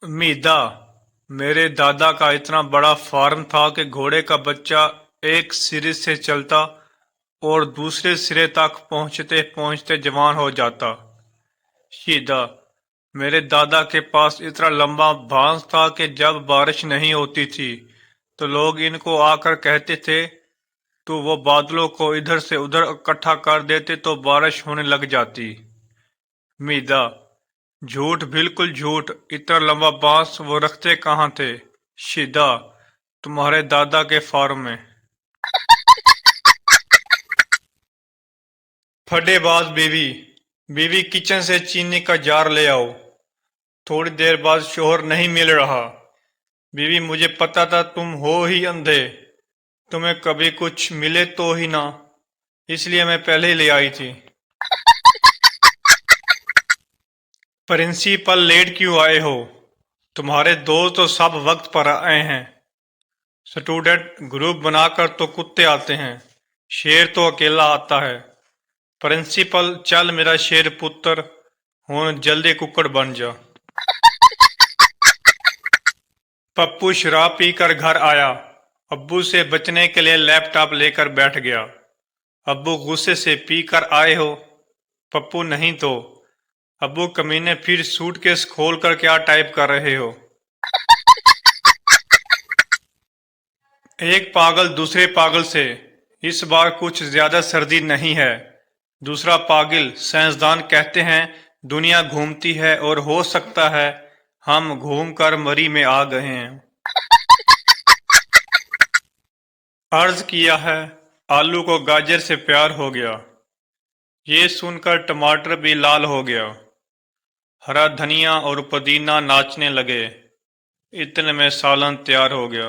मीदा, मेरे दादा का इतना बड़ा फार्म था कि घोड़े का बच्चा एक सिरे से चलता और दूसरे सिरे तक पहुंचते पहुंचते जवान हो जाता। शीदा, मेरे दादा के पास इतना लंबा बांस था कि जब बारिश नहीं होती थी तो लोग इनको आकर कहते थे तो वो बादलों को इधर से उधर इकट्ठा कर देते तो बारिश होने लग जाती। मीदा, झूठ, बिल्कुल झूठ, इतना लंबा बांस वो रखते कहाँ थे? शीदा, तुम्हारे दादा के फार्म में। फटेबाज बीवी, बीवी किचन से चीनी का जार ले आओ। थोड़ी देर बाद शोहर नहीं मिल रहा। बीवी, मुझे पता था तुम हो ही अंधे, तुम्हें कभी कुछ मिले तो ही ना, इसलिए मैं पहले ही ले आई थी। प्रिंसिपल, लेट क्यों आए हो? तुम्हारे दोस्त तो सब वक्त पर आए हैं। स्टूडेंट ग्रुप बनाकर तो कुत्ते आते हैं, शेर तो अकेला आता है। प्रिंसिपल, चल मेरा शेर पुत्र, हुन जल्दी कुक्कड़ बन जा। पप्पू शराब पीकर घर आया। अब्बू से बचने के लिए लैपटॉप लेकर बैठ गया। अब्बू, गुस्से से पी कर आए हो? पप्पू, नहीं तो। अब्बू कमीने, फिर सूटकेस खोल कर क्या टाइप कर रहे हो? एक पागल दूसरे पागल से, इस बार कुछ ज्यादा सर्दी नहीं है। दूसरा पागल, साइंसदान कहते हैं दुनिया घूमती है और हो सकता है हम घूम कर मरी में आ गए हैं। अर्ज किया है आलू को गाजर से प्यार हो गया। ये सुनकर टमाटर भी लाल हो गया। हरा धनिया और पुदीना नाचने लगे। इतने में सालन तैयार हो गया।